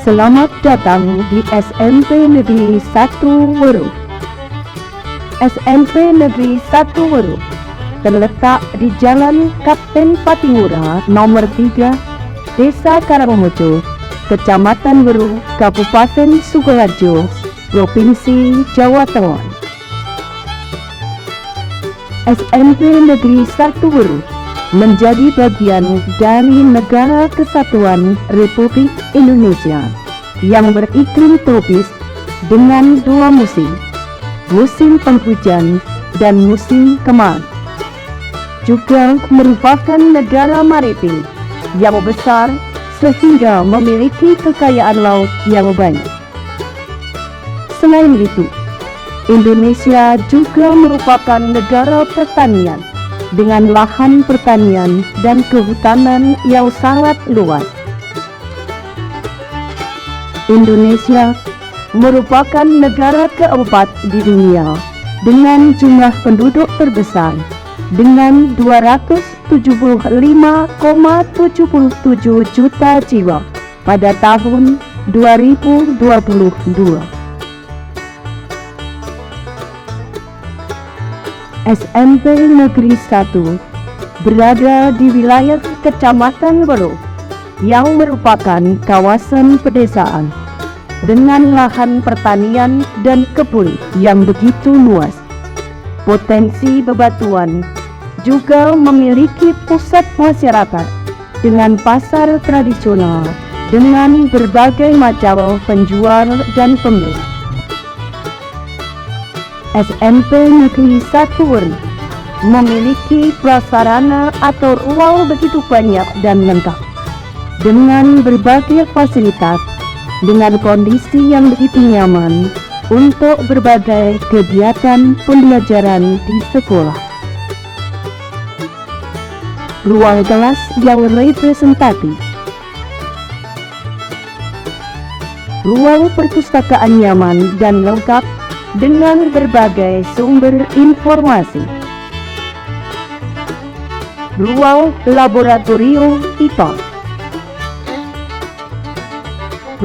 Selamat datang di SMP Negeri 1 Weru. SMP Negeri 1 Weru terletak di Jalan Kapten Patimura nomor 3, Desa Karangmojo, Kecamatan Weru, Kabupaten Sukoharjo, Provinsi Jawa Tengah. SMP Negeri 1 Weru menjadi bagian dari Negara Kesatuan Republik Indonesia yang beriklim tropis dengan dua musim penghujan dan musim kemarau. Juga merupakan negara maritim yang besar sehingga memiliki kekayaan laut yang banyak. Selain itu, Indonesia juga merupakan negara pertanian dengan lahan pertanian dan kehutanan yang sangat luas. Indonesia merupakan negara keempat di dunia dengan jumlah penduduk terbesar dengan 275,77 juta jiwa pada tahun 2022. SMP Negeri 1 berada di wilayah Kecamatan Weru yang merupakan kawasan pedesaan dengan lahan pertanian dan kebun yang begitu luas. Potensi bebatuan juga memiliki pusat masyarakat dengan pasar tradisional dengan berbagai macam penjual dan pembeli. SMP Negeri 1 Weru memiliki prasarana atau ruang begitu banyak dan lengkap dengan berbagai fasilitas dengan kondisi yang begitu nyaman untuk berbagai kegiatan pembelajaran di sekolah. Ruang kelas yang representatif, ruang perpustakaan nyaman dan lengkap dengan berbagai sumber informasi. Ruang laboratorium IPA,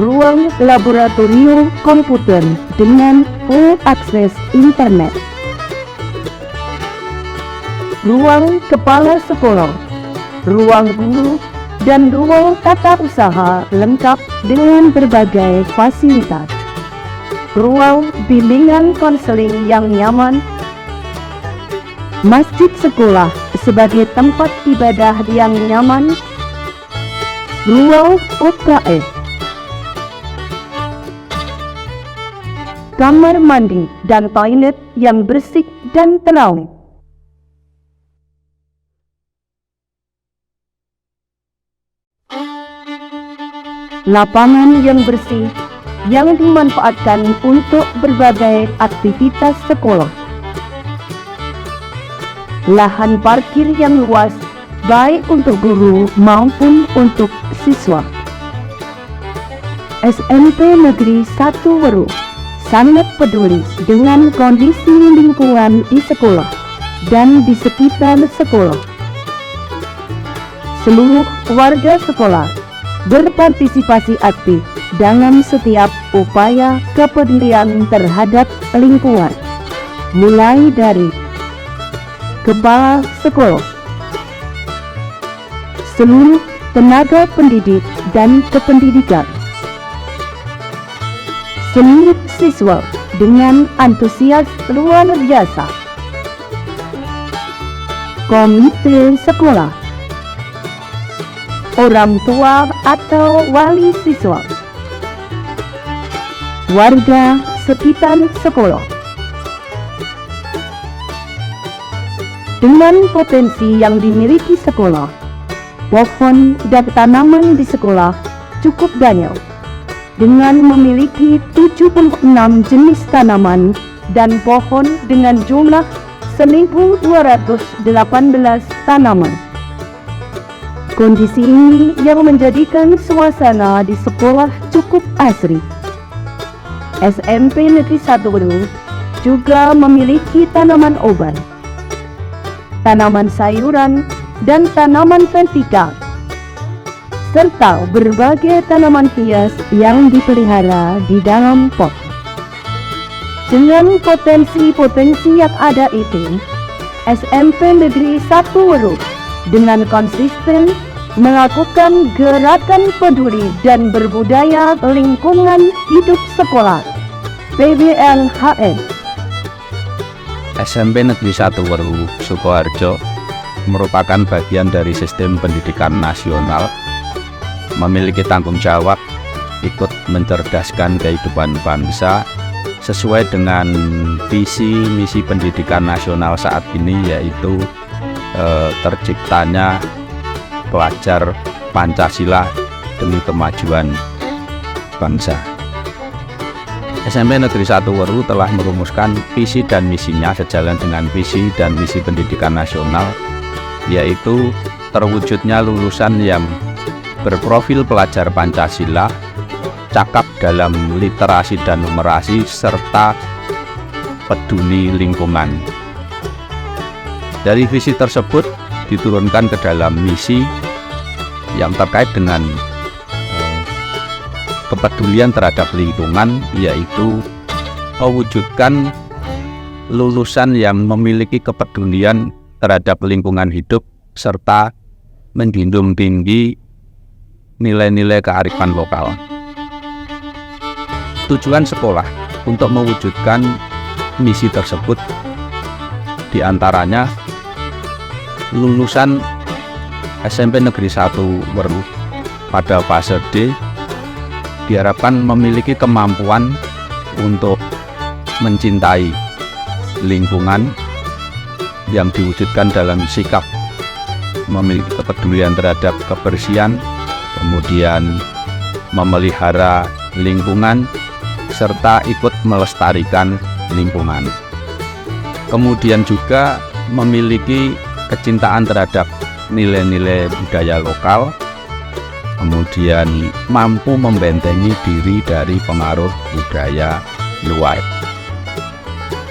ruang laboratorium komputer dengan full akses internet. Ruang kepala sekolah, ruang guru, dan ruang tata usaha lengkap dengan berbagai fasilitas. Ruang bimbingan konseling yang nyaman, masjid sekolah sebagai tempat ibadah yang nyaman, ruang UKM, kamar mandi dan toilet yang bersih dan terawih. Lapangan yang bersih yang dimanfaatkan untuk berbagai aktivitas sekolah. Lahan parkir yang luas baik untuk guru maupun untuk siswa. SMP Negeri 1 Weru sangat peduli dengan kondisi lingkungan di sekolah dan di sekitar sekolah. Seluruh warga sekolah berpartisipasi aktif dalam setiap upaya kepedulian terhadap lingkungan, mulai dari kepala sekolah, seluruh tenaga pendidik dan kependidikan, seluruh siswa dengan antusias luar biasa, komite sekolah, orang tua atau wali siswa, warga sekitar sekolah. Dengan potensi yang dimiliki sekolah, pohon dan tanaman di sekolah cukup banyak, dengan memiliki 76 jenis tanaman dan pohon dengan jumlah 1.218 tanaman. Kondisi ini yang menjadikan suasana di sekolah cukup asri. SMP Negeri 1 Weru juga memiliki tanaman obat, tanaman sayuran, dan tanaman vertikal, serta berbagai tanaman hias yang dipelihara di dalam pot. Dengan potensi-potensi yang ada itu, SMP Negeri 1 Weruh dengan konsisten melakukan gerakan peduli dan berbudaya lingkungan hidup sekolah PBLHS. SMP Negeri 1 Weruh Sukoharjo merupakan bagian dari sistem pendidikan nasional, memiliki tanggung jawab ikut mencerdaskan kehidupan bangsa sesuai dengan visi misi pendidikan nasional saat ini, yaitu terciptanya pelajar Pancasila demi kemajuan bangsa. SMP Negeri 1 Weruh telah merumuskan visi dan misinya sejalan dengan visi dan misi pendidikan nasional, yaitu terwujudnya lulusan yang berprofil pelajar Pancasila, cakap dalam literasi dan numerasi, serta peduli lingkungan. Dari visi tersebut diturunkan ke dalam misi yang terkait dengan kepedulian terhadap lingkungan, yaitu mewujudkan lulusan yang memiliki kepedulian terhadap lingkungan hidup serta menjunjung tinggi nilai-nilai kearifan lokal. Tujuan sekolah untuk mewujudkan misi tersebut diantaranya lulusan SMP Negeri 1 Weruh pada fase D diharapkan memiliki kemampuan untuk mencintai lingkungan yang diwujudkan dalam sikap memiliki kepedulian terhadap kebersihan, kemudian memelihara lingkungan, serta ikut melestarikan lingkungan. Kemudian juga memiliki kecintaan terhadap nilai-nilai budaya lokal, kemudian mampu membentengi diri dari pengaruh budaya luar.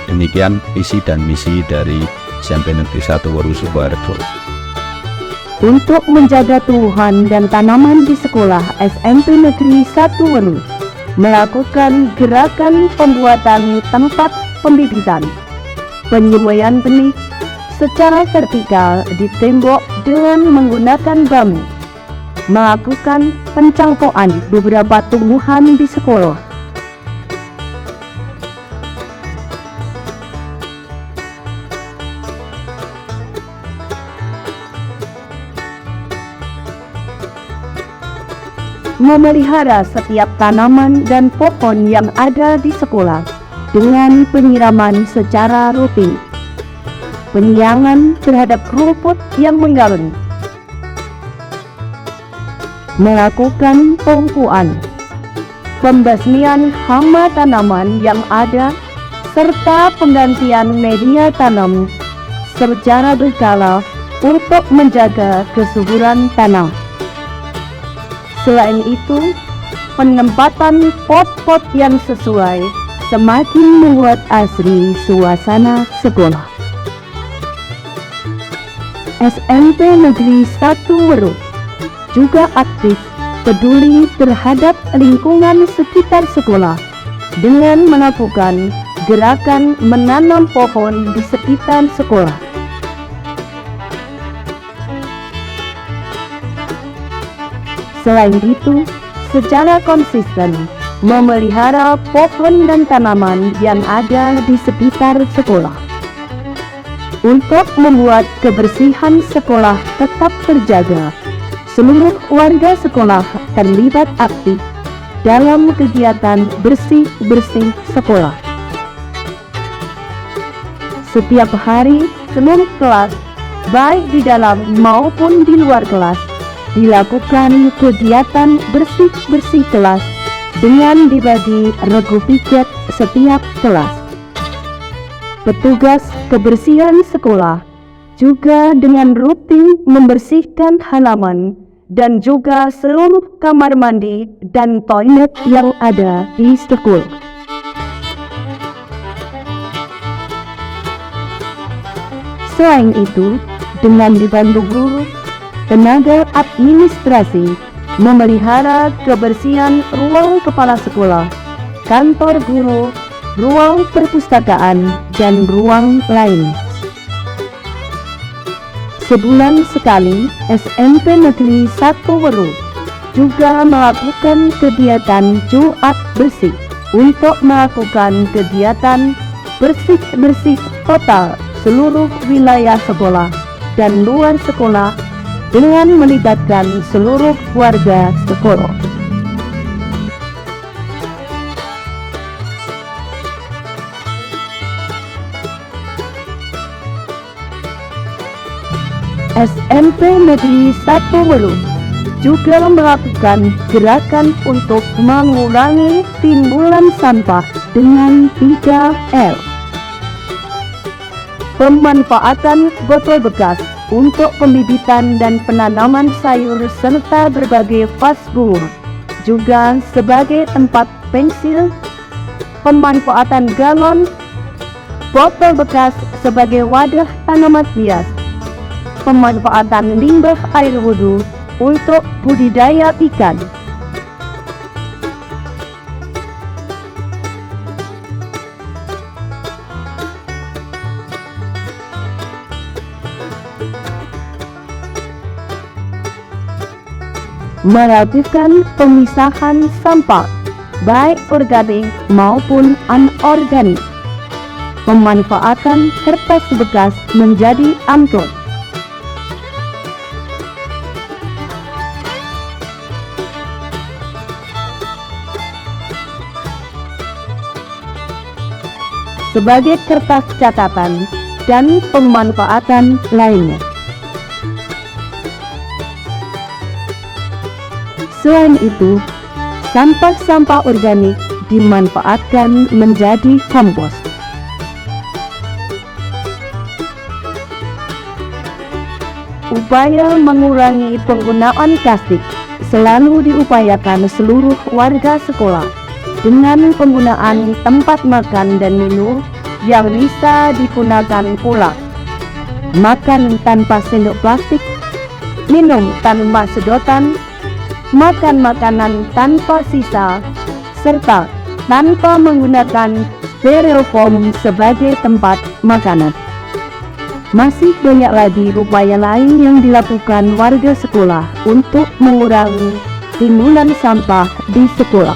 Demikian visi dan misi dari SMP Negeri 1 Weruh Sukoharjo. Untuk menjaga tumbuhan dan tanaman di sekolah, SMP Negeri 1 Weruh melakukan gerakan pembuatan tempat pembibitan, penyemaian benih secara vertikal di tembok dengan menggunakan bambu, melakukan pencangkokan beberapa tumbuhan di sekolah. Memelihara setiap tanaman dan pohon yang ada di sekolah dengan penyiraman secara rutin, penyiangan terhadap rumput yang mengganggu, melakukan pembukuan, pembasmian hama tanaman yang ada, serta penggantian media tanam secara berkala untuk menjaga kesuburan tanah. Selain itu, penempatan pot-pot yang sesuai semakin membuat asri suasana sekolah. SMP Negeri 1 Weruh juga aktif peduli terhadap lingkungan sekitar sekolah dengan melakukan gerakan menanam pohon di sekitar sekolah. Selain itu, secara konsisten memelihara pohon dan tanaman yang ada di sekitar sekolah. Untuk membuat kebersihan sekolah tetap terjaga, seluruh warga sekolah terlibat aktif dalam kegiatan bersih-bersih sekolah. Setiap hari, seluruh kelas, baik di dalam maupun di luar kelas, dilakukan kegiatan bersih-bersih kelas dengan dibagi regu piket setiap kelas. Petugas kebersihan sekolah juga dengan rutin membersihkan halaman dan juga seluruh kamar mandi dan toilet yang ada di sekolah. Selain itu, dengan dibantu guru, tenaga administrasi, memelihara kebersihan ruang kepala sekolah, kantor guru, ruang perpustakaan, dan ruang lain. Sebulan sekali, SMP Negeri 1 Weru juga melakukan kegiatan Jumat Bersih untuk melakukan kegiatan bersih-bersih total seluruh wilayah sekolah dan luar sekolah dengan melibatkan seluruh warga sekolah. SMP Negeri 1 Weru juga melakukan gerakan untuk mengurangi timbulan sampah dengan 3L. Pemanfaatan botol bekas untuk pembibitan dan penanaman sayur serta berbagai vas bunga, juga sebagai tempat pensil, pemanfaatan galon, botol bekas sebagai wadah tanaman hias, pemanfaatan limbah air wudhu untuk budidaya ikan. Melakukan pemisahan sampah, baik organik maupun anorganik. Pemanfaatan kertas bekas menjadi amplop. Sebagai kertas catatan dan pemanfaatan lainnya. Selain itu, sampah-sampah organik dimanfaatkan menjadi kompos. Upaya mengurangi penggunaan plastik selalu diupayakan seluruh warga sekolah dengan penggunaan tempat makan dan minum yang bisa digunakan pulang. Makan tanpa sendok plastik, minum tanpa sedotan, makan makanan tanpa sisa, serta tanpa menggunakan styrofoam sebagai tempat makanan. Masih banyak lagi upaya lain yang dilakukan warga sekolah untuk mengurangi timbulan sampah di sekolah.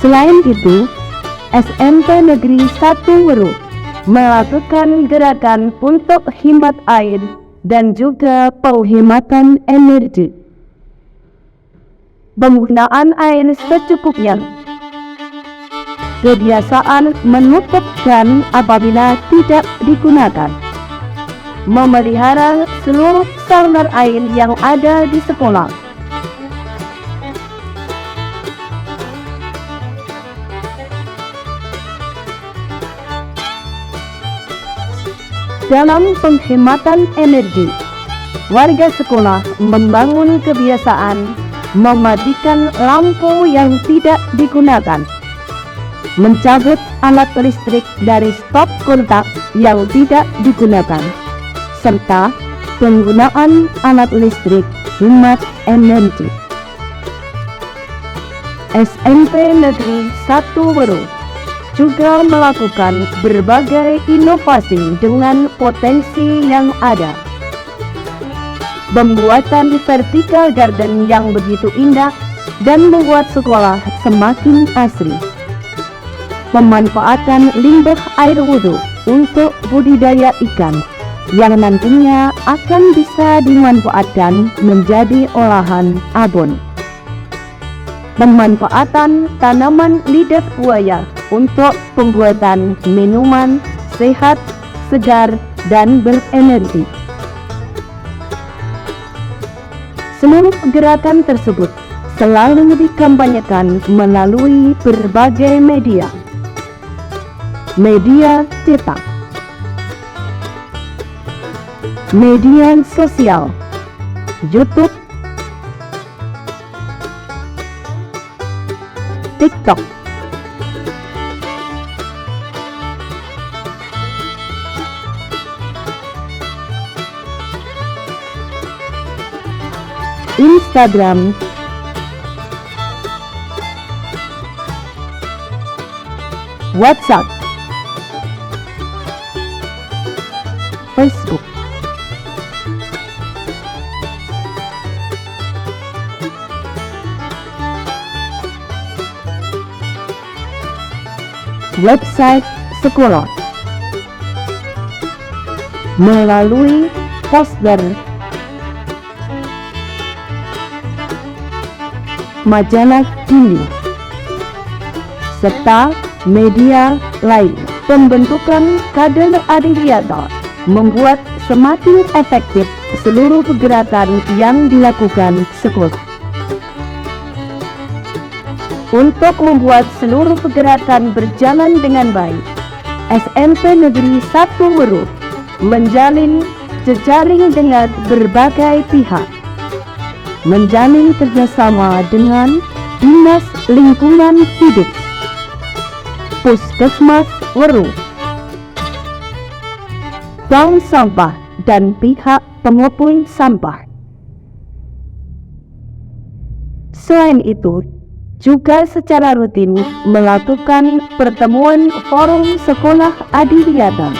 Selain itu, SMP Negeri 1 Weru melakukan gerakan untuk hemat air dan juga penghematan energi. Penggunaan air secukupnya. Kebiasaan menutup kran apabila tidak digunakan. Memelihara seluruh saluran air yang ada di sekolah. Dalam penghematan energi, warga sekolah membangun kebiasaan mematikan lampu yang tidak digunakan, mencabut alat listrik dari stop kontak yang tidak digunakan, serta penggunaan alat listrik hemat energi. SMP Negeri 1 Weru juga melakukan berbagai inovasi dengan potensi yang ada. Pembuatan vertical garden yang begitu indah dan membuat sekolah semakin asri. Pemanfaatan limbah air wudhu untuk budidaya ikan yang nantinya akan bisa dimanfaatkan menjadi olahan abon. Pemanfaatan tanaman lidah buaya untuk pembuatan minuman sehat, segar, dan berenergi. Seluruh gerakan tersebut selalu dikampanyekan melalui berbagai media. Media cetak, media sosial, YouTube, TikTok, Instagram, WhatsApp, Facebook, website sekolah, melalui poster, majalah dini, serta media lain. Pembentukan kader adiwiyata membuat semakin efektif seluruh gerakan yang dilakukan sekolah. Untuk membuat seluruh gerakan berjalan dengan baik, SMP Negeri 1 Weruh menjalin jejaring dengan berbagai pihak, menjalin kerjasama dengan Dinas Lingkungan Hidup, Puskesmas Weruh, bank sampah, dan pihak pengepul sampah. Selain itu, juga secara rutin melakukan pertemuan forum sekolah adiwiyata,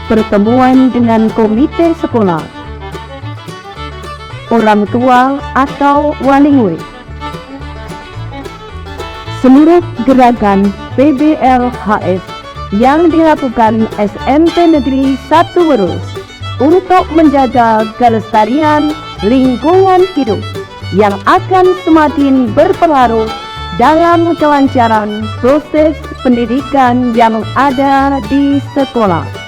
pertemuan dengan komite sekolah, orang tua atau wali murid. Seluruh gerakan PBLHS yang dilakukan SMP Negeri 1 Weruh untuk menjaga kelestarian lingkungan hidup yang akan semakin berpengaruh dalam kelancaran proses pendidikan yang ada di sekolah.